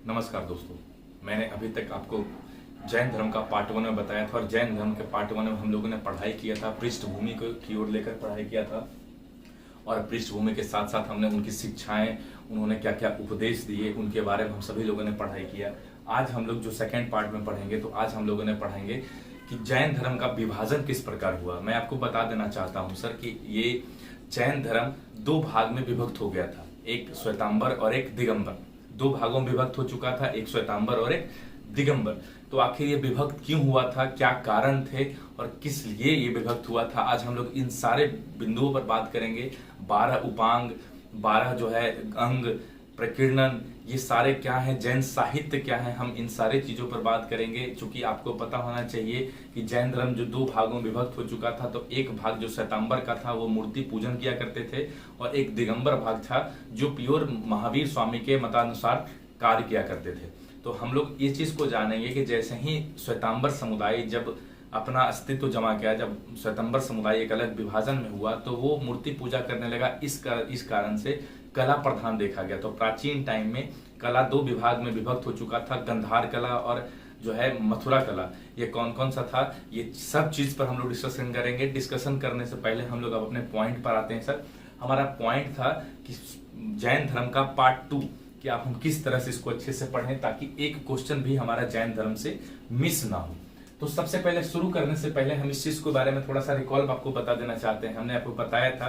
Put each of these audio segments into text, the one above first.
नमस्कार दोस्तों, मैंने अभी तक आपको जैन धर्म का पार्ट 1 में बताया था और जैन धर्म के पार्ट 1 में हम लोगों ने पढ़ाई किया था, पृष्ठभूमि की ओर लेकर पढ़ाई किया था और पृष्ठभूमि के साथ साथ हमने उनकी शिक्षाएं, उन्होंने क्या क्या उपदेश दिए, उनके बारे में हम सभी लोगों ने पढ़ाई किया। आज हम लोग जो सेकेंड पार्ट में पढ़ेंगे तो आज हम लोगों ने पढ़ेंगे कि जैन धर्म का विभाजन किस प्रकार हुआ। मैं आपको बता देना चाहता हूं सर कि ये जैन धर्म दो भाग में विभक्त हो गया था, एक श्वेतांबर और एक दिगंबर। दो भागों में विभक्त हो चुका था, एक श्वेतांबर और एक दिगंबर। तो आखिर ये विभक्त क्यों हुआ था, क्या कारण थे और किस लिए ये विभक्त हुआ था, आज हम लोग इन सारे बिंदुओं पर बात करेंगे। 12 उपांग, 12 जो है अंग, प्रकीर्णन, ये सारे क्या है, जैन साहित्य क्या है, हम इन सारे चीजों पर बात करेंगे। चूंकि आपको पता होना चाहिए कि जैन धर्म जो दो भागों में विभक्त हो चुका था, तो एक भाग जो श्वेतांबर का था वो मूर्ति पूजन किया करते थे और एक दिगंबर भाग था जो प्योर महावीर स्वामी के मतानुसार कार्य किया करते थे। तो हम लोग इस चीज को जानेंगे कि जैसे ही श्वेतांबर समुदाय जब अपना अस्तित्व जमा किया, जब श्वेतांबर समुदाय एक अलग विभाजन में हुआ तो वो मूर्ति पूजा करने लगा। इस कारण से कला प्रधान देखा गया। तो प्राचीन टाइम में कला दो विभाग में विभक्त हो चुका था, गंधार कला और जो है मथुरा कला। ये कौन कौन सा था, ये सब चीज पर हम लोग डिस्कशन करेंगे। डिस्कशन करने से पहले हम लोग अब अपने पॉइंट पर आते हैं। सर, हमारा पॉइंट था कि जैन धर्म का पार्ट 2 कि आप हम किस तरह से इसको अच्छे से पढ़ें ताकि एक क्वेश्चन भी हमारा जैन धर्म से मिस ना हो। तो सबसे पहले शुरू करने से पहले हम इस चीज के बारे में थोड़ा सा रिकॉल आपको बता देना चाहते हैं। हमने आपको बताया था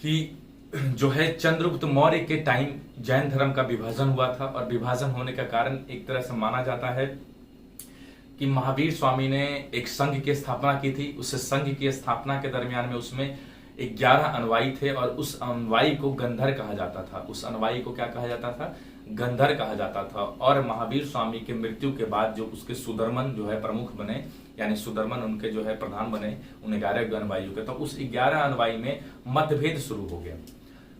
कि जो है चंद्रगुप्त मौर्य के टाइम जैन धर्म का विभाजन हुआ था और विभाजन होने का कारण एक तरह से माना जाता है कि महावीर स्वामी ने एक संघ की स्थापना की थी। उस संघ की स्थापना के दरमियान में उसमें 11 अनुयायी थे और उस अनुयायी को गंधर कहा जाता था। उस अनुयायी को क्या कहा जाता था, गंधर कहा जाता था। और महावीर स्वामी के मृत्यु के बाद जो उसके सुदर्मन जो है प्रमुख बने, यानी सुदर्मन उनके जो है प्रधान बने उन 11 अनुयायियों के, तो उस 11 अनुयायी में मतभेद शुरू हो गया।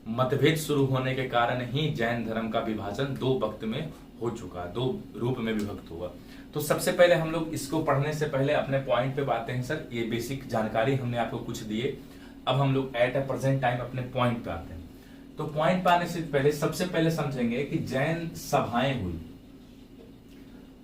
मतभेद शुरू होने के कारण ही जैन धर्म का विभाजन दो वक्त में हो चुका, दो रूप में विभक्त हुआ। तो सबसे पहले हम लोग इसको पढ़ने से पहले अपने पॉइंट पे बातें हैं। सर, ये बेसिक जानकारी हमने आपको कुछ दिए, अब हम लोग एट अ प्रेजेंट टाइम अपने पॉइंट पे आते हैं। तो पॉइंट पे आने से पहले सबसे पहले समझेंगे कि जैन सभाएं हुई।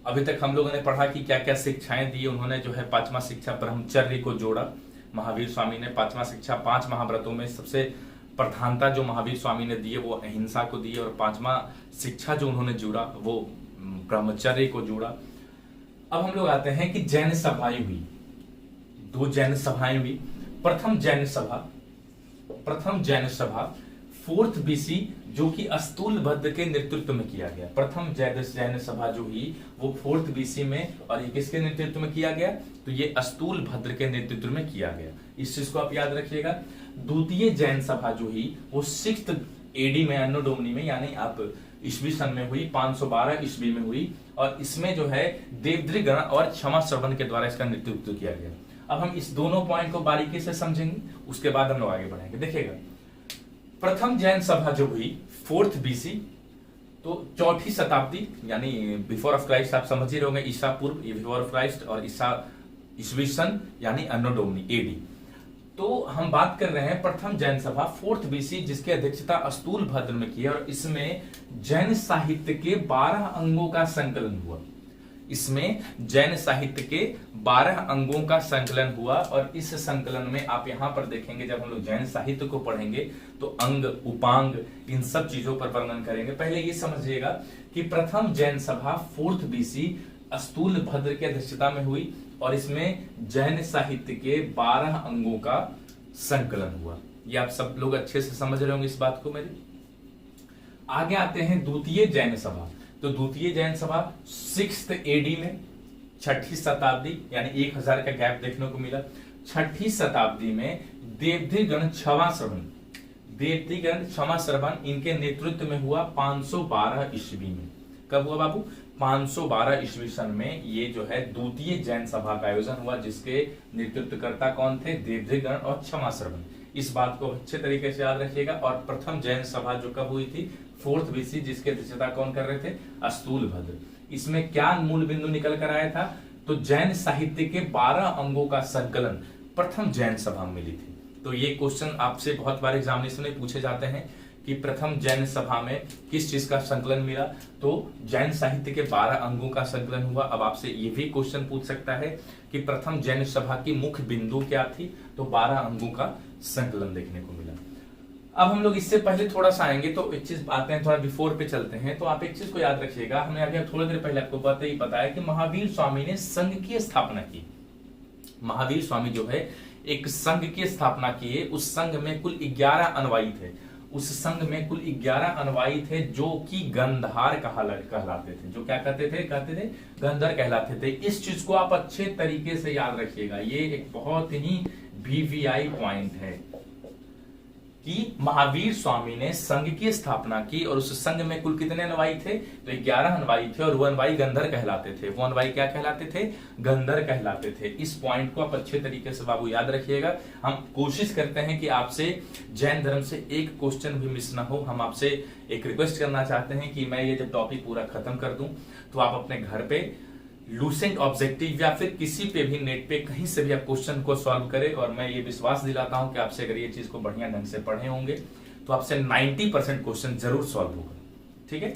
अभी तक हम लोगों ने पढ़ा कि क्या क्या शिक्षाएं दी। उन्होंने जो है 5वां शिक्षा ब्रह्मचर्य को जोड़ा। महावीर स्वामी ने 5वां शिक्षा, 5 महाव्रतों में सबसे प्रधानता जो महावीर स्वामी ने दी है वो अहिंसा को दी और 5वां शिक्षा जो उन्होंने जोड़ा वो ब्रह्मचर्य को जोड़ा। अब हम लोग आते हैं कि जैन सभाएं हुई। दो जैन सभाएं हुई। प्रथम जैन सभा 4th BC जो कि अस्तूलभद्र के नेतृत्व में किया गया। प्रथम जैन सभा जो हुई वो 4th BC में, और ये किसके नेतृत्व में किया गया, तो ये अस्तूलभद्र के नेतृत्व में किया गया। इस चीज को आप याद रखिएगा। द्वितीय जैन सभा जो हुई वो 6th AD में, अन्नो डोमनी में, यानी आप ईस्वी सन में हुई, 512 ईस्वी में हुई। और इसमें जो है देवद्रिगण और क्षमा श्रवण के द्वारा इसका नेतृत्व किया गया। अब हम इस दोनों पॉइंट को बारीकी से समझेंगे, उसके बाद हम लोग आगे बढ़ेंगे। देखिएगा, प्रथम जैन सभा जो हुई 4th BC, तो 4ठी शताब्दी यानी बिफोर ऑफ क्राइस्ट, आप समझ ही रहोगे, ईसा पूर्व बिफोर ऑफ क्राइस्ट और ईस्वी सन यानी अन्नो डोमनी AD। तो हम बात कर रहे हैं प्रथम जैन सभा 4th BC जिसकी अध्यक्षता अस्तूलभद्र में की और इसमें जैन साहित्य के 12 अंगों का संकलन हुआ। इसमें जैन साहित्य के 12 अंगों का संकलन हुआ और इस संकलन में आप यहां पर देखेंगे, जब हम लोग जैन साहित्य को पढ़ेंगे तो अंग, उपांग, इन सब चीजों पर वर्णन करेंगे। पहले ये समझिएगा कि प्रथम जैन सभा 4th BC अस्तूलभद्र की अध्यक्षता में हुई और इसमें जैन साहित्य के 12 अंगों का संकलन हुआ। ये आप सब लोग अच्छे से समझ रहे होंगे इस बात को मेरी। आगे आते हैं द्वितीय जैन सभा। तो द्वितीय जैन सभा 6th AD में, 6ठी शताब्दी, यानी 1000 का गैप देखने को मिला। 6ठी शताब्दी में देवद्रिगण क्षमा श्रवण इनके नेतृत्व में हुआ 512 ईस्वी में। कब हुआ बाबू, 512 ईस्वी सन में ये जो है द्वितीय जैन सभा का आयोजन हुआ, जिसके नेतृत्वकर्ता कौन थे, देवद्रिगण और क्षमा श्रवण। इस बात को अच्छे तरीके से याद रखिएगा। और प्रथम जैन सभा जो कब हुई थी, 4th BC, जिसके अध्यक्षता कौन कर रहे थे, अस्तूलभद्र। इसमें क्या मूल बिंदु निकल कर आया था, तो जैन साहित्य के 12 अंगों का संकलन प्रथम जैन सभा में मिली थी। तो ये क्वेश्चन आपसे बहुत बार एग्जामिनेशन में पूछे जाते हैं कि कि प्रथम जैन सभा में किस चीज का संकलन मिला, तो जैन साहित्य के 12 अंगों का संकलन हुआ। अब आपसे ये भी क्वेश्चन पूछ सकता है कि प्रथम जैन सभा की मुख्य बिंदु क्या थी, तो 12 अंगों का संकलन देखने को मिला। अब हम लोग इससे पहले थोड़ा सा आएंगे, तो एक चीज आते हैं, थोड़ा बिफोर पे चलते हैं। तो आप एक चीज को याद रखिएगा, हमने अभी थोड़ी देर पहले आपको बताया कि महावीर स्वामी ने संघ की स्थापना की। महावीर स्वामी जो है एक संघ की स्थापना किए, उस संघ में कुल 11 अनुयायी थे। उस संघ में कुल 11 अनुयायी थे जो कि गंधार कहलाते थे। जो क्या कहते थे गंधर कहलाते थे। इस चीज को आप अच्छे तरीके से याद रखिएगा, ये एक बहुत ही VVI पॉइंट है कि महावीर स्वामी ने संघ की स्थापना की और उस संघ में कुल कितने अनुयायी थे, तो 11 अनुयायी थे और वो अनुयायी गंधर कहलाते थे। वो अनुयायी क्या कहलाते थे, गंधर कहलाते थे। इस पॉइंट को आप अच्छे तरीके से बाबू याद रखिएगा। हम कोशिश करते हैं कि आपसे जैन धर्म से एक क्वेश्चन भी मिस ना हो। हम आपसे एक रिक्वेस्ट करना चाहते हैं कि मैं ये जब टॉपिक पूरा खत्म कर दूं तो आप अपने घर पे लूसेंट ऑब्जेक्टिव या फिर किसी पे भी नेट पे कहीं से भी आप क्वेश्चन को सॉल्व करें, और मैं ये विश्वास दिलाता हूं कि आपसे अगर ये चीज को बढ़िया ढंग से पढ़े होंगे तो आपसे 90% क्वेश्चन जरूर सॉल्व होगा। ठीक है,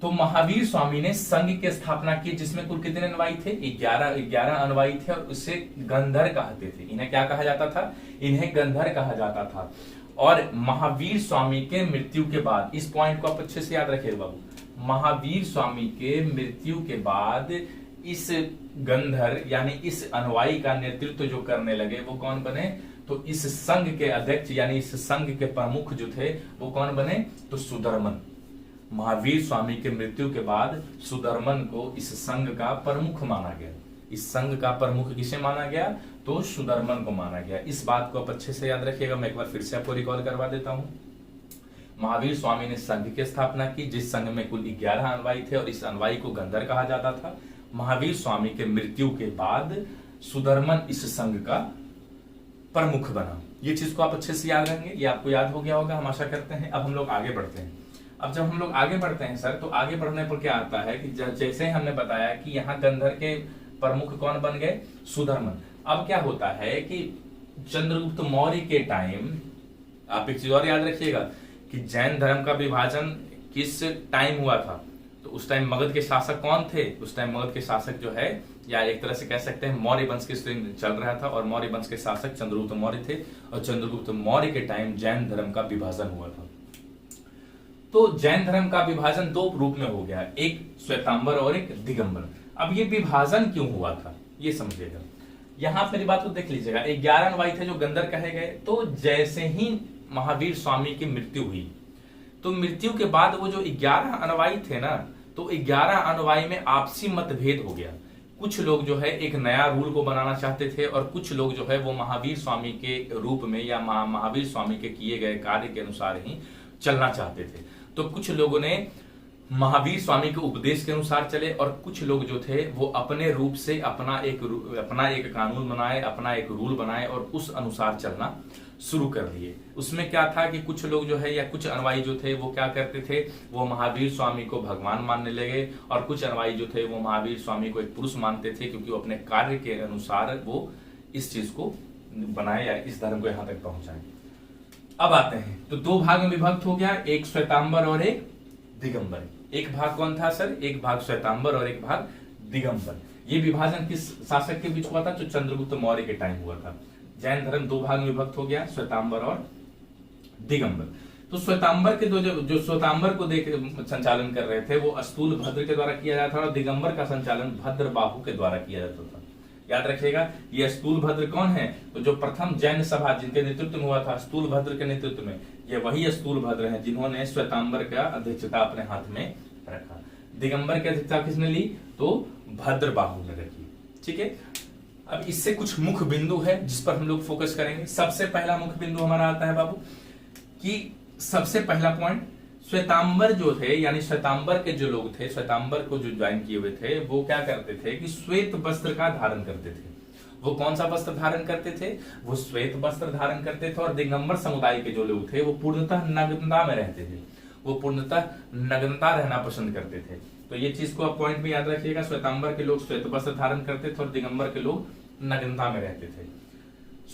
तो महावीर स्वामी ने संघ की स्थापना की जिसमें कुल कितने अनुयायी थे, 11 अनुयायी थे और उसे गंधर कहते थे। इन्हें क्या कहा जाता था, इन्हें गंधर कहा जाता था। और महावीर स्वामी के मृत्यु के बाद, इस पॉइंट को आप अच्छे से याद रखिए बाबू, महावीर स्वामी के मृत्यु के बाद इस गंधर यानी इस अनुयायी का नेतृत्व जो करने लगे वो कौन बने, तो इस संघ के अध्यक्ष यानी इस संघ के प्रमुख जो थे वो कौन बने, तो सुधर्मन। महावीर स्वामी के मृत्यु के बाद सुधर्मन को इस संघ का प्रमुख माना गया। इस संघ का प्रमुख किसे माना गया, तो सुधर्मन को माना गया। इस बात को आप अच्छे से याद रखिएगा। मैं एक बार फिर से आपको रिकॉल करवा देता हूं। महावीर स्वामी ने संघ की स्थापना की जिस संघ में कुल 11 अनुयायी थे और इस अनुयायी को गंधर कहा जाता था। महावीर स्वामी के मृत्यु के बाद सुधर्मन इस संघ का प्रमुख बना। ये चीज को आप अच्छे से याद रखेंगे, ये आपको याद हो गया होगा, हम आशा करते हैं। अब हम लोग आगे बढ़ते हैं। अब जब हम लोग आगे बढ़ते हैं सर, तो आगे बढ़ने पर क्या आता है कि जैसे हमने बताया कि यहाँ गंधर के प्रमुख कौन बन गए, सुधर्मन। अब क्या होता है कि चंद्रगुप्त मौर्य के टाइम, आप एक चीज और याद रखिएगा कि जैन धर्म का विभाजन किस टाइम हुआ था, तो उस टाइम मगध के शासक कौन थे, उस टाइम मगध के शासक जो है, या एक तरह से कह सकते हैं मौर्य वंश के चल रहा था और मौर्य वंश के शासक चंद्रगुप्त मौर्य थे। और चंद्रगुप्त मौर्य के टाइम जैन धर्म का विभाजन हुआ था। तो जैन धर्म का विभाजन 2 रूप में हो गया, एक श्वेतांबर और एक दिगंबर। अब ये विभाजन क्यों हुआ था ये समझिएगा। यहां मेरी बात को देख लीजिएगा, 11 अनुयायी थे जो गंधर कहे गए। तो जैसे ही महावीर स्वामी की मृत्यु हुई, तो मृत्यु के बाद वो जो 11 अनुयायी थे ना, तो 11 अनुयायी में आपसी मतभेद हो गया। कुछ लोग जो है एक नया रूल को बनाना चाहते थे और कुछ लोग जो है वो महावीर स्वामी के रूप में या महावीर स्वामी के किए गए कार्य के अनुसार ही चलना चाहते थे। तो कुछ लोगों ने महावीर स्वामी के उपदेश के अनुसार चले और कुछ लोग जो थे वो अपने रूप से अपना एक कानून बनाए, अपना एक रूल बनाए और उस अनुसार चलना शुरू कर दिए। उसमें क्या था कि कुछ लोग जो है या कुछ अनुयायी जो थे वो क्या करते थे, वो महावीर स्वामी को भगवान मानने लगे और कुछ अनुयायी जो थे वो महावीर स्वामी को एक पुरुष मानते थे, क्योंकि वो अपने कार्य के अनुसार वो इस चीज को बनाए या इस धर्म को यहां तक पहुंचाए। अब आते हैं, तो 2 भाग में विभक्त हो गया, एक श्वेतांबर और एक दिगंबर। एक भाग कौन था सर, एक भाग श्वेतांबर और एक भाग दिगंबर। ये विभाजन किस शासक के बीच हुआ था, तो चंद्रगुप्त मौर्य के टाइम हुआ था। जैन धर्म 2 भाग में विभक्त हो गया, श्वेतांबर और दिगंबर। तो श्वेतांबर के जो श्वेतांबर को संचालन कर रहे थे वो स्थूल भद्र के द्वारा किया जाता था और दिगंबर का संचालन भद्र बाहु के द्वारा किया जाता था। याद रखिएगा, ये स्थूल भद्र कौन है, तो जो प्रथम जैन सभा जिनके नेतृत्व में हुआ था, स्थूल भद्र के नेतृत्व में, ये वही स्थूल भद्र हैं जिन्होंने श्वेतांबर का अध्यक्षता अपने हाथ में रखा। दिगंबर की अध्यक्षता किसने ली, तो भद्र बाहु ने रखी। ठीक है, अब इससे कुछ मुख्य बिंदु है जिस पर हम लोग फोकस करेंगे। सबसे पहला मुख्य बिंदु हमारा आता है बाबू कि सबसे पहला पॉइंट, श्वेतांबर जो थे यानी श्वेतांबर के जो लोग थे, श्वेतांबर को जो ज्वाइन किए हुए थे, वो क्या करते थे कि श्वेत वस्त्र का धारण करते थे। वो कौन सा वस्त्र धारण करते थे, वो श्वेत वस्त्र धारण करते थे। और दिगंबर समुदाय के जो लोग थे वो पूर्णतः नग्नता में रहते थे, वो पूर्णतः नग्नता रहना पसंद करते थे। तो ये चीज को आप पॉइंट में याद रखिएगा, श्वेतांबर के लोग श्वेत वस्त्र धारण करते थे और दिगंबर के लोग नग्नता में रहते थे।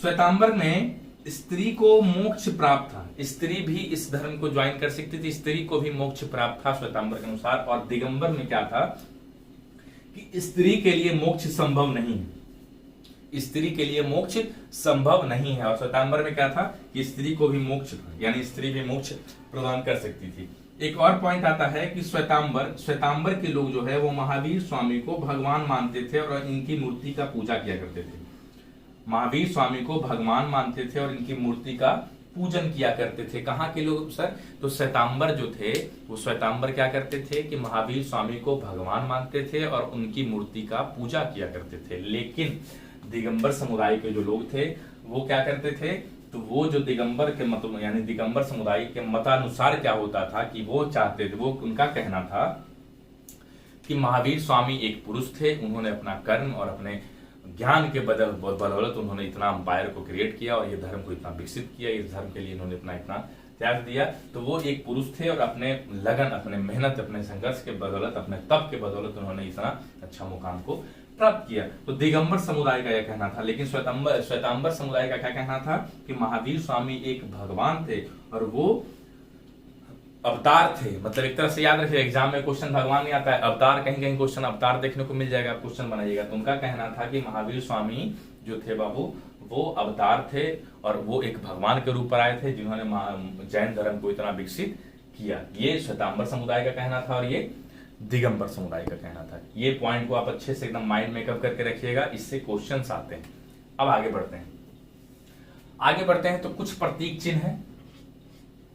श्वेतांबर में स्त्री को मोक्ष प्राप्त था। स्त्री भी इस धर्म को ज्वाइन कर सकती थी, स्त्री को भी मोक्ष प्राप्त था श्वेतांबर के अनुसार। और दिगंबर में क्या था कि स्त्री के लिए मोक्ष संभव नहीं है, स्त्री के लिए मोक्ष संभव नहीं है। और श्वेतांबर में क्या था कि स्त्री को भी मोक्ष था, यानी स्त्री भी मोक्ष प्रदान कर सकती थी। एक और पॉइंट आता है कि श्वेतांबर के लोग जो है वो महावीर स्वामी को भगवान मानते थे और इनकी मूर्ति का पूजा किया करते थे। महावीर स्वामी को भगवान मानते थे और इनकी मूर्ति का पूजन किया करते थे। कहाँ के लोग सर? तो श्वेतांबर जो थे वो श्वेतांबर क्या करते थे कि महावीर स्वामी को भगवान मानते थे और उनकी मूर्ति का पूजा किया करते थे। लेकिन दिगंबर समुदाय के जो लोग थे वो क्या करते थे? तो वो जो दिगंबर के मत यानी दिगंबर समुदाय के मतानुसार क्या होता था कि वो चाहते थे, वो उनका कहना था कि महावीर स्वामी एक पुरुष थे, उन्होंने अपना कर्म और अपने ज्ञान के बदौलत उन्होंने इतना अंपायर को क्रिएट किया और ये धर्म को इतना विकसित किया, इस धर्म के लिए इन्होंने इतना त्याग दिया। तो वो एक पुरुष थे और अपने लगन, अपने मेहनत, अपने संघर्ष के बदौलत, अपने तप के बदौलत उन्होंने इतना अच्छा मुकाम को प्राप्त किया। तो दिगंबर समुदाय का यह कहना था। लेकिन श्वेतांबर समुदाय का क्या कहना था कि महावीर स्वामी एक भगवान थे और वो अवतार थे। मतलब एक तरह से याद रखिए, एग्जाम में क्वेश्चन भगवान नहीं आता है, अवतार कहीं कहीं क्वेश्चन अवतार देखने को मिल जाएगा, क्वेश्चन बनाइएगा। तो उनका कहना था कि महावीर स्वामी जो थे बाबू वो अवतार थे और वो एक भगवान के रूप पर आए थे जिन्होंने जैन धर्म को इतना विकसित किया। ये श्वेतांबर समुदाय का कहना था और ये दिगंबर समुदाय का कहना था। ये पॉइंट को आप अच्छे से एकदम माइंड मेकअप करके रखिएगा, इससे क्वेश्चंस आते हैं। अब आगे बढ़ते हैं तो कुछ प्रतीक चिन्ह है,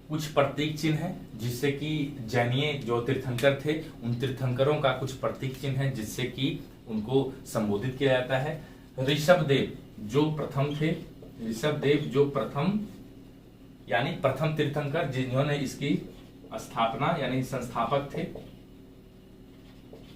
कुछ प्रतीक चिन्ह है जिससे कि जैनीय जो तीर्थंकर थे उन तीर्थंकरों का कुछ प्रतीक चिन्ह है जिससे कि उनको संबोधित किया जाता है। ऋषभदेव जो प्रथम थे, ऋषभदेव जो प्रथम यानी प्रथम तीर्थंकर जिन्होंने इसकी स्थापना यानी संस्थापक थे,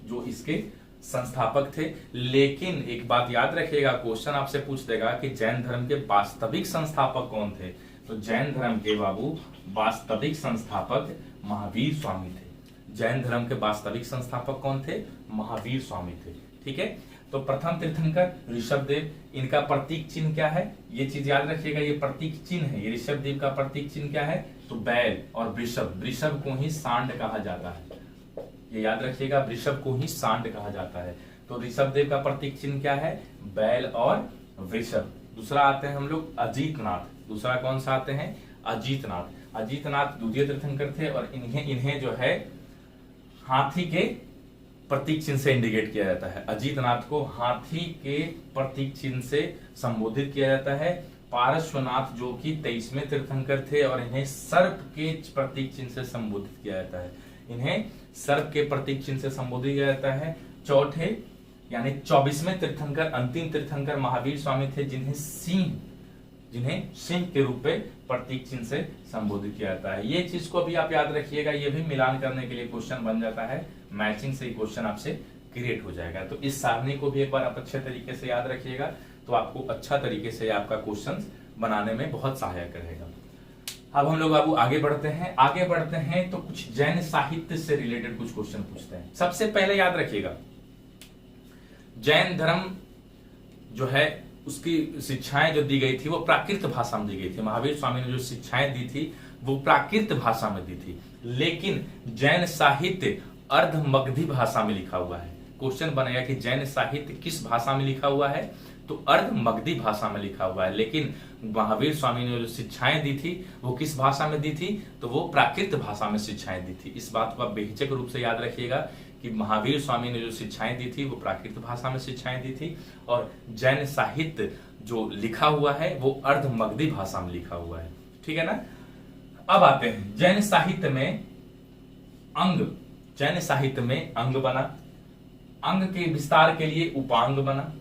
जो इसके संस्थापक थे। लेकिन एक बात याद रखिएगा, क्वेश्चन आपसे पूछ देगा कि जैन धर्म के वास्तविक संस्थापक कौन थे? तो जैन धर्म के बाबू वास्तविक संस्थापक महावीर स्वामी थे। जैन धर्म के वास्तविक संस्थापक कौन थे? महावीर स्वामी थे। ठीक है, तो प्रथम तीर्थंकर ऋषभदेव, इनका प्रतीक चिन्ह क्या है? ये चीज याद रखिएगा, ये प्रतीक चिन्ह है। ये ऋषभदेव का प्रतीक चिन्ह क्या है? तो बैल और वृषभ, वृषभ को ही सांड कहा जाता है। ये याद रखिएगा, वृषभ को ही सांड कहा जाता है। तो ऋषभदेव का प्रतीक चिन्ह क्या है? बैल और वृषभ। दूसरा आते हैं हम लोग अजीतनाथ। दूसरा कौन सा आते हैं? अजीतनाथ। अजीतनाथ द्वितीय तीर्थंकर थे और इन्हें जो है हाथी के प्रतीक चिन्ह से इंडिकेट किया जाता है। अजीतनाथ को हाथी के प्रतीक चिन्ह से संबोधित किया जाता है। पारश्वनाथ जो कि 23वें तीर्थंकर थे और इन्हें सर्प के प्रतीक चिन्ह से संबोधित किया जाता है। इन्हें सर्प के प्रतीक चिन्ह से संबोधित किया जाता है। चौथे यानी 24वें तीर्थंकर, अंतिम तीर्थंकर महावीर स्वामी थे जिन्हें सिंह के रूप में प्रतीक चिन्ह से संबोधित किया जाता है। ये चीज को भी आप याद रखिएगा, ये भी मिलान करने के लिए क्वेश्चन बन जाता है, मैचिंग से क्वेश्चन आपसे क्रिएट हो जाएगा। तो इस सारणी को भी एक बार आप अच्छे तरीके से याद रखिएगा, तो आपको अच्छा तरीके से आपका क्वेश्चन बनाने में बहुत सहायक रहेगा। अब हम लोग बाबू आगे बढ़ते हैं तो कुछ जैन साहित्य से रिलेटेड कुछ क्वेश्चन पूछते हैं। सबसे पहले याद रखिएगा, जैन धर्म जो है उसकी शिक्षाएं जो दी गई थी वो प्राकृत भाषा में दी गई थी। महावीर स्वामी ने जो शिक्षाएं दी थी वो प्राकृत भाषा में दी थी। लेकिन जैन साहित्य अर्ध मगधी भाषा में लिखा हुआ है। क्वेश्चन बनेगा कि जैन साहित्य किस भाषा में लिखा हुआ है? तो अर्ध मगधी भाषा में लिखा हुआ है। लेकिन महावीर स्वामी ने जो शिक्षाएं दी थी वो किस भाषा में दी थी? तो वो प्राकृत भाषा में शिक्षाएं दी थी। इस बात को आप बेहिचक रूप से याद रखिएगा कि महावीर स्वामी ने जो शिक्षाएं दी थी वो प्राकृत भाषा में शिक्षाएं दी थी और जैन साहित्य जो लिखा हुआ है वो अर्ध मगधी भाषा में लिखा हुआ है। ठीक है ना। अब आते हैं जैन साहित्य में अंग। जैन साहित्य में अंग बना, अंग के विस्तार के लिए उपांग बना।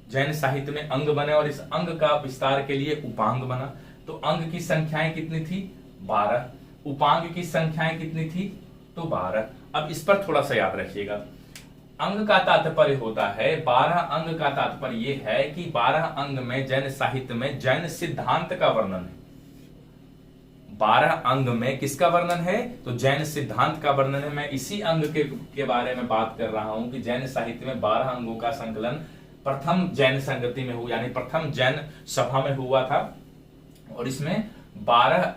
जैन साहित्य में अंग बने और इस अंग का विस्तार के लिए उपांग बना। तो अंग की संख्याएं कितनी थी? 12। उपांग की संख्याएं कितनी थी? तो 12। अब इस पर थोड़ा सा याद रखिएगा, अंग का तात्पर्य होता है 12 अंग का तात्पर्य यह है कि 12 अंग में जैन साहित्य में जैन सिद्धांत का वर्णन है। 12 अंग में किसका वर्णन है? तो जैन सिद्धांत का वर्णन है। मैं इसी अंग के बारे में बात कर रहा हूं कि जैन साहित्य में 12 अंगों का संकलन प्रथम जैन संगति में हुआ, यानी प्रथम जैन सभा में हुआ था और इसमें 12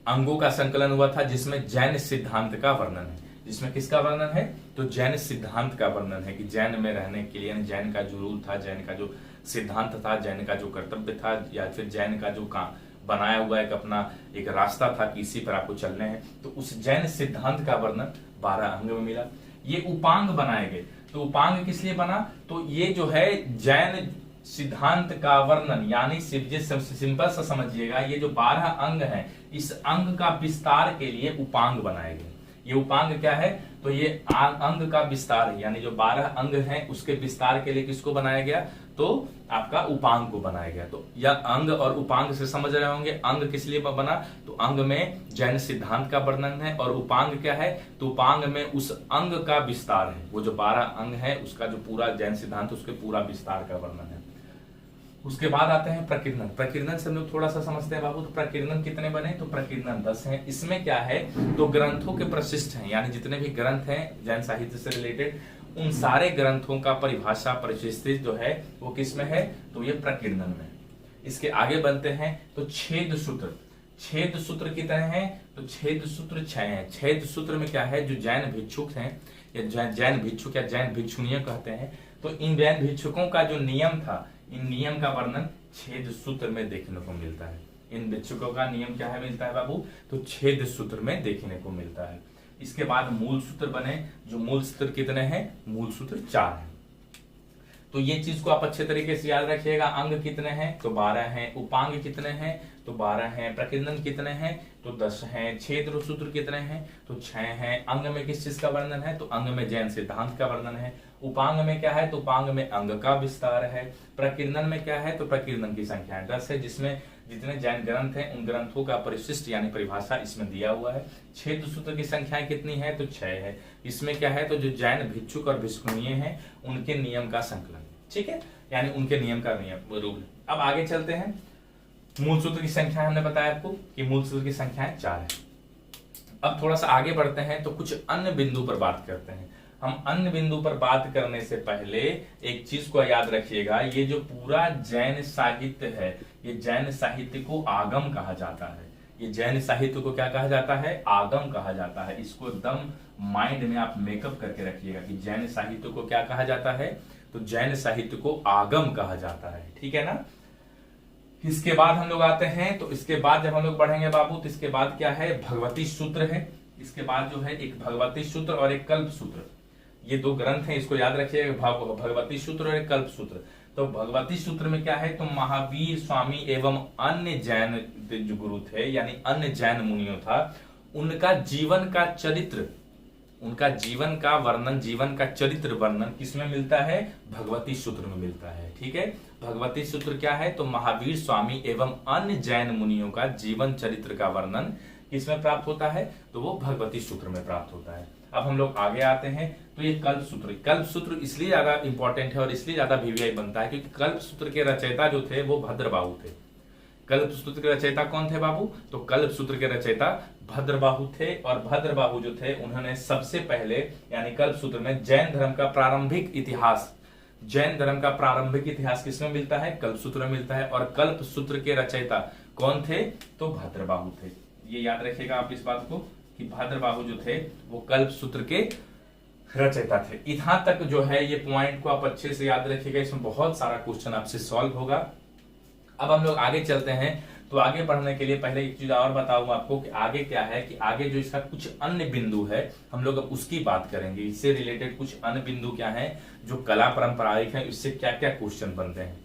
अंगों का संकलन हुआ था, जिसमें जैन सिद्धांत का वर्णन है। जिसमें किसका वर्णन है? तो जैन सिद्धांत का वर्णन है कि जैन में रहने के लिए, यानी जैन का जो रूल था, जैन का जो सिद्धांत था, जैन का जो कर्तव्य था, या फिर जैन का जो काम बनाया हुआ एक अपना एक रास्ता था कि इसी पर आपको चलने हैं, तो उस जैन सिद्धांत का वर्णन 12 अंग में मिला। ये उपांग बनाए गए। तो उपांग किस लिए बना? तो ये जो है जैन सिद्धांत का वर्णन, यानी सिंपल सा समझिएगा, ये जो 12 अंग हैं, इस अंग का विस्तार के लिए उपांग बनाए गए। ये उपांग क्या है? तो ये अंग का विस्तार है, यानी जो 12 अंग हैं उसके विस्तार के लिए किसको बनाया गया? तो आपका उपांग को बनाया गया। तो यह अंग और उपांग से समझ रहे होंगे, अंग किस लिए बना? तो अंग में जैन सिद्धांत का वर्णन है, और उपांग क्या है? तो उपांग में उस अंग का विस्तार है। वो जो 12 अंग है उसका जो पूरा जैन सिद्धांत, उसके पूरा विस्तार का वर्णन है। उसके बाद आते हैं प्रकीर्णन। प्रकीर्णन से हम लोग थोड़ा सा समझते हैं बाबू। तो प्रकीर्णन कितने बने? तो प्रकीर्णन 10 हैं। इसमें क्या है? तो ग्रंथों के प्रशिष्ट हैं, यानी जितने भी ग्रंथ हैं जैन साहित्य से रिलेटेड, उन सारे ग्रंथों का परिभाषा परिशिष्ट जो है वो किस में है? तो ये प्रकीर्णन में। इसके आगे बनते हैं तो छेद सूत्र। छेद सूत्र कितने हैं? तो छेद सूत्र 6 हैं। छेद सूत्र में क्या है? जो जैन भिक्षुक हैं, या जैन भिक्षुक या जैन भिक्षुणियां कहते हैं, तो इन जैन भिक्षुकों का जो नियम था, इन नियम का वर्णन छेद सूत्र में देखने को मिलता है। इन भिक्षुकों का नियम क्या है मिलता है बाबू? तो छेद सूत्र में देखने को मिलता है। इसके बाद मूल सूत्र बने। जो मूल सूत्र कितने हैं? मूल सूत्र 4 हैं। तो ये चीज को आप अच्छे तरीके से याद रखिएगा। अंग कितने हैं? तो 12 हैं। उपांग कितने हैं? तो 12 हैं। प्रकीर्णन कितने हैं? तो 10 हैं। छेद सूत्र कितने हैं? तो 6 हैं। अंग में किस चीज का वर्णन है? तो अंग में जैन सिद्धांत का वर्णन है। उपांग में क्या है? तो उपांग में अंग का विस्तार है। प्रकीर्णन में क्या है? तो प्रकीर्णन की संख्या 10 है, जिसमें जितने जैन ग्रंथ हैं उन ग्रंथों का परिशिष्ट यानी परिभाषा इसमें दिया हुआ है। छेद सूत्र की संख्याएं कितनी है? तो 6 है। इसमें क्या है? तो जो जैन भिक्षुक और भिक्षुणियां हैं उनके नियम का संकलन, ठीक है, यानी उनके नियम का नियम रूल। अब आगे चलते हैं। मूल सूत्र की संख्या हमने बताया आपको कि मूल सूत्र की संख्याएं 4 है। अब थोड़ा सा आगे बढ़ते हैं तो कुछ अन्य बिंदु पर बात करते हैं। हम अन्य बिंदु पर बात करने से पहले एक चीज को याद रखिएगा, ये जो पूरा जैन साहित्य है, ये जैन साहित्य को आगम कहा जाता है। ये जैन साहित्य को क्या कहा जाता है? आगम कहा जाता है। इसको एकदम माइंड में आप मेकअप करके रखिएगा कि जैन साहित्य को क्या कहा जाता है? तो जैन साहित्य को आगम कहा जाता है, ठीक है ना। इसके बाद हम लोग आते हैं, तो इसके बाद जब हम लोग पढ़ेंगे बाबू, तो इसके बाद क्या है? भगवती सूत्र है। इसके बाद जो है एक भगवती सूत्र और एक कल्प सूत्र, ये 2 ग्रंथ हैं, इसको याद रखिएगा, भगवती सूत्र और एक कल्प सूत्र। तो भगवती सूत्र में क्या है? तो महावीर स्वामी एवं अन्य जैन जो गुरु थे, यानी अन्य जैन मुनियों था, उनका जीवन का चरित्र, उनका जीवन का वर्णन, जीवन का चरित्र वर्णन किसमें मिलता है? भगवती सूत्र में मिलता है, ठीक है। भगवती सूत्र क्या है? तो महावीर स्वामी एवं अन्य जैन मुनियों का जीवन चरित्र का वर्णन किसमें प्राप्त होता है? तो वो भगवती सूत्र में प्राप्त होता है। अब हम लोग आगे आते हैं, तो ये कल्प सूत्र। कल्प सूत्र इसलिए ज्यादा इंपॉर्टेंट है और इसलिए ज्यादा वीवीआई बनता है क्योंकि कल्प सूत्र के रचयिता जो थे वो भद्रबाहु थे। कल्प सूत्र के रचयिता कौन थे बाबू? तो कल्प सूत्र के रचयिता भद्रबाहु थे, और भद्रबाहु जो थे उन्होंने सबसे पहले यानी कल्प सूत्र में जैन धर्म का प्रारंभिक इतिहास, जैन धर्म का प्रारंभिक इतिहास किसमें मिलता है? कल्प सूत्र में मिलता है। और कल्प सूत्र के रचयिता कौन थे? तो भद्रबाहु थे। ये याद रखिएगा आप इस बात को कि भद्रबाहु जो थे वो कल्प सूत्र के रचयिता थे। यहां तक जो है ये पॉइंट को आप अच्छे से याद रखिएगा, इसमें बहुत सारा क्वेश्चन आपसे सॉल्व होगा। अब हम लोग आगे चलते हैं, तो आगे बढ़ने के लिए पहले एक चीज और बताऊंगा आपको कि आगे क्या है, कि आगे जो इसका कुछ अन्य बिंदु है हम लोग अब उसकी बात करेंगे। इससे रिलेटेड कुछ अन्य बिंदु क्या है जो कला पारंपरिक है, इससे क्या क्या क्वेश्चन बनते हैं।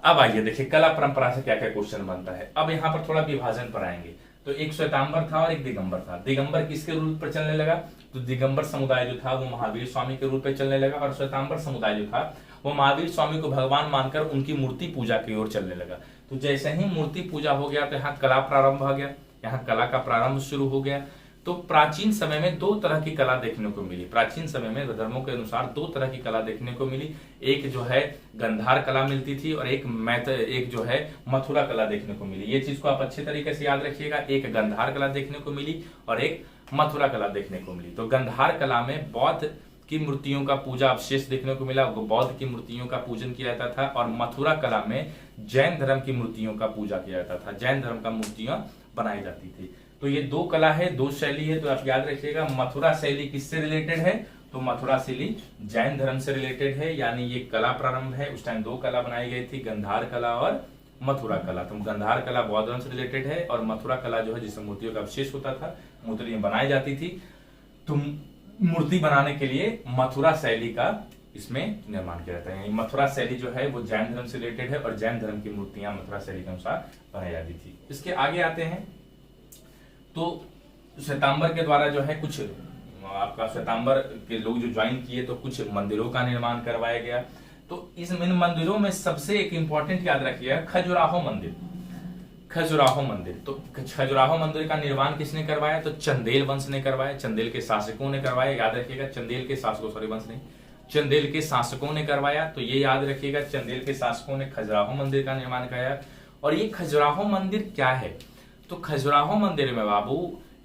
अब आइए देखिए कला परंपरा से क्या क्या क्वेश्चन बनता है। अब यहाँ पर थोड़ा विभाजन पर आएंगे। तो एक श्वेतांबर था और एक दिगंबर था। दिगंबर किसके रूप पर चलने लगा? तो दिगंबर समुदाय जो था वो महावीर स्वामी के रूप में चलने लगा, और श्वेतांबर समुदाय जो था वो महावीर स्वामी को भगवान मानकर उनकी मूर्ति पूजा की ओर चलने लगा। तो जैसे ही मूर्ति पूजा हो गया तो यहाँ कला प्रारंभ हो गया, यहाँ कला का प्रारंभ शुरू हो गया। तो प्राचीन समय में 2 तरह की कला देखने को मिली। प्राचीन समय में धर्मों के अनुसार 2 तरह की कला देखने को मिली। एक जो है गंधार कला मिलती थी और एक जो है मथुरा कला देखने को मिली। ये चीज को आप अच्छे तरीके से याद रखिएगा। एक गंधार कला देखने को मिली और एक मथुरा कला देखने को मिली। तो गंधार कला में बौद्ध की मूर्तियों का पूजा अवशेष देखने को मिला, बौद्ध की मूर्तियों का पूजन किया जाता था, और मथुरा कला में जैन धर्म की मूर्तियों का पूजा किया जाता था, जैन धर्म का मूर्तियां बनाई जाती थी। तो ये दो कला है, दो शैली है, तो आप याद रखिएगा मथुरा शैली किससे रिलेटेड है, तो मथुरा शैली जैन धर्म से रिलेटेड है, यानी ये कला प्रारंभ है। उस टाइम दो कला बनाई गई थी, गंधार कला और मथुरा कला। तो गंधार कला बौद्ध धर्म से रिलेटेड है, और मथुरा कला जो है जिसमें मूर्तियों का अवशेष होता था, मूर्तियां बनाई जाती थी। तो मूर्ति बनाने के लिए मथुरा शैली का इसमें निर्माण किया जाता है। मथुरा शैली जो है वो जैन धर्म से रिलेटेड है, और जैन धर्म की मूर्तियां मथुरा शैली के अनुसार बनाई जाती थी। इसके आगे आते हैं तो श्वेतांबर के द्वारा जो है कुछ आपका श्वेतांबर के लोग जो ज्वाइन किए तो कुछ मंदिरों का निर्माण करवाया गया। तो इन मंदिरों में सबसे एक इंपॉर्टेंट याद रखिएगा खजुराहो मंदिर। खजुराहो मंदिर, तो खजुराहो मंदिर का निर्माण किसने करवाया, तो चंदेल वंश ने करवाया, चंदेल के शासकों ने करवाया। याद रखिएगा चंदेल के शासकों, सॉरी वंश नहीं, चंदेल के शासकों ने करवाया। तो ये याद रखिएगा चंदेल के शासकों ने खजुराहो मंदिर का निर्माण कराया। और ये खजुराहो मंदिर क्या है, तो खजुराहो मंदिर में बाबू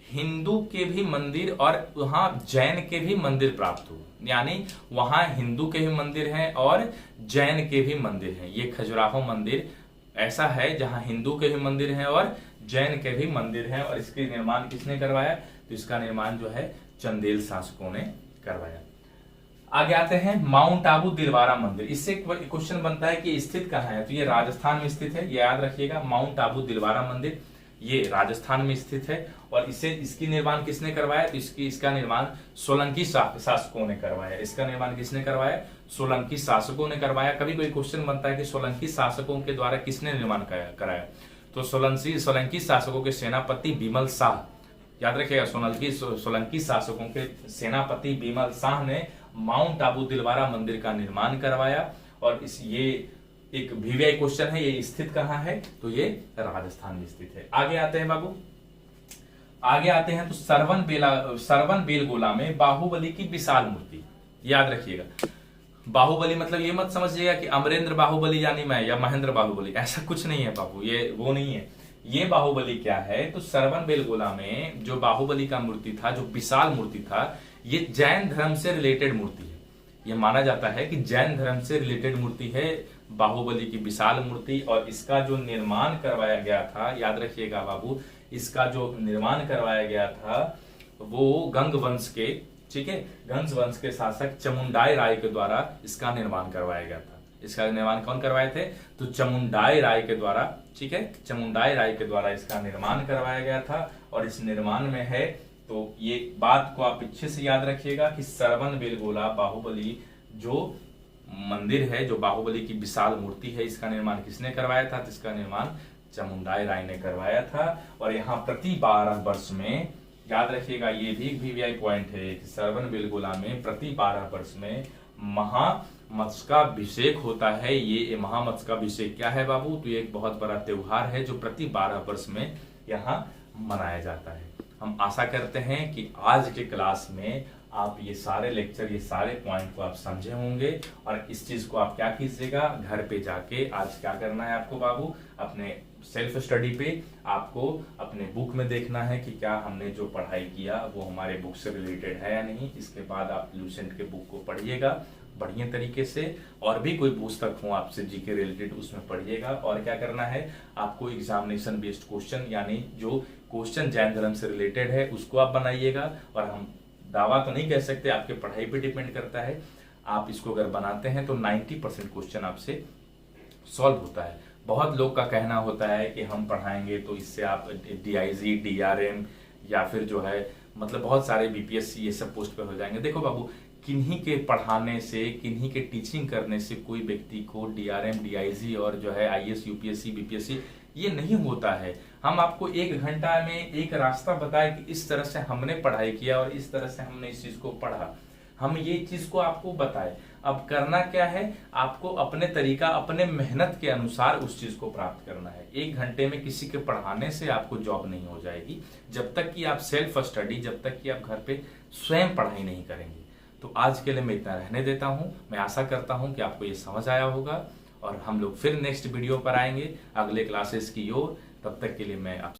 हिंदू के भी मंदिर और वहां जैन के भी मंदिर प्राप्त हुए, यानी वहां हिंदू के भी मंदिर हैं और जैन के भी मंदिर हैं। ये खजुराहो मंदिर ऐसा है जहां हिंदू के भी मंदिर हैं और जैन के भी मंदिर हैं। और इसके निर्माण किसने करवाया, तो इसका निर्माण जो है चंदेल शासकों ने करवाया। आगे आते हैं माउंट आबू दिलवारा मंदिर। इससे क्वेश्चन बनता है कि स्थित कहाँ है, तो ये राजस्थान में स्थित है, ये याद रखिएगा। माउंट आबू दिलवारा मंदिर ये राजस्थान में स्थित है, और इसकी निर्माण किसने करवाया, तो इसका निर्माण सोलंकी शासकों ने करवाया। इसका निर्माण किसने करवाया, सोलंकी शासकों ने करवाया। कभी कोई क्वेश्चन बनता है कि सोलंकी शासकों के द्वारा किसने निर्माण कराया, तो सोलंकी शासकों के सेनापति बिमल शाह, याद रखिएगा सोलंकी शासकों के सेनापति बिमल शाह ने माउंट आबू दिलवारा मंदिर का निर्माण करवाया। और ये एक वीवीआई क्वेश्चन है, ये स्थित कहाँ है, तो ये राजस्थान में स्थित है। आगे आते हैं बाबू, आगे आते हैं तो सरवन बेलगोला में बाहुबली की विशाल मूर्ति। याद रखिएगा बाहुबली मतलब ये मत समझिएगा कि अमरेंद्र बाहुबली यानी मैं, या महेंद्र बाहुबली, ऐसा कुछ नहीं है बाबू, ये वो नहीं है। ये बाहुबली क्या है, तो सरवन बेलगोला में जो बाहुबली का मूर्ति था, जो विशाल मूर्ति था, ये जैन धर्म से रिलेटेड मूर्ति है। ये माना जाता है कि जैन धर्म से रिलेटेड मूर्ति है बाहुबली की विशाल मूर्ति। और इसका जो निर्माण करवाया गया था, याद रखिएगा बाबू, इसका जो निर्माण करवाया गया था वो गंग वंश के, ठीक है, गंग वंश के शासक चामुंडाई राय के द्वारा इसका निर्माण करवाया गया था। इसका निर्माण कौन करवाए थे, तो चामुंडाई राय के द्वारा, ठीक है, चामुंडाई राय के द्वारा इसका निर्माण करवाया गया था। और इस निर्माण में है, तो ये बात को आप अच्छे से याद रखिएगा कि सरवन बेलगोला बाहुबली जो मंदिर है, जो बाहुबली की विशाल मूर्ति है, इसका निर्माण किसने करवाया था, तो इसका निर्माण चामुंडाई राय ने करवाया था। और यहाँ प्रति 12 वर्ष में, याद रखिएगा ये भी वीवीआई पॉइंट है कि सरवन बेलगोला में प्रति 12 वर्ष में महामत्स्याभिषेक होता है। ये महामत्स्याभिषेक क्या है बाबू, तो ये एक बहुत बड़ा त्योहार है जो प्रति 12 वर्ष में यहाँ मनाया जाता है। हम आशा करते हैं कि आज के क्लास में आप ये सारे लेक्चर, ये सारे पॉइंट को आप समझे होंगे। और इस चीज को आप क्या कीजिएगा, घर पे जाके आज क्या करना है आपको बाबू, अपने सेल्फ स्टडी पे आपको अपने बुक में देखना है कि क्या हमने जो पढ़ाई किया वो हमारे बुक से रिलेटेड है या नहीं। इसके बाद आप लूसेंट के बुक को पढ़िएगा बढ़िया तरीके से, और भी कोई पुस्तक हो आपसे जी के रिलेटेड उसमें पढ़िएगा। और क्या करना है आपको, एग्जामिनेशन बेस्ड क्वेश्चन, यानी जो क्वेश्चन जैन धर्म से रिलेटेड है उसको आप बनाइएगा। और हम दावा तो नहीं कह सकते, आपके पढ़ाई पे डिपेंड करता है। आप इसको अगर बनाते हैं तो 90% क्वेश्चन आपसे सॉल्व होता है। बहुत लोग का कहना होता है कि हम पढ़ाएंगे तो इससे आप DIG, DRM या फिर जो है मतलब बहुत सारे BPSC ये सब पोस्ट पे हो जाएंगे। देखो बाबू, किन्हीं के पढ़ाने से, किन्हीं के टीचिंग करने से कोई व्यक्ति को DRM, DIG और जो है IAS, UPSC, BPSC ये नहीं होता है। हम आपको 1 घंटा में एक रास्ता बताए कि इस तरह से हमने पढ़ाई किया और इस तरह से हमने इस चीज को पढ़ा, हम ये चीज को आपको बताए। अब करना क्या है, आपको अपने तरीका, अपने मेहनत के अनुसार उस चीज को प्राप्त करना है। 1 घंटे में किसी के पढ़ाने से आपको जॉब नहीं हो जाएगी, जब तक कि आप सेल्फ स्टडी, जब तक कि आप घर पे स्वयं पढ़ाई नहीं करेंगे। तो आज के लिए मैं इतना रहने देता हूं। मैं आशा करता हूं कि आपको ये समझ आया होगा, और हम लोग फिर नेक्स्ट वीडियो पर आएंगे अगले क्लासेस की ओर। तब तक के लिए मैं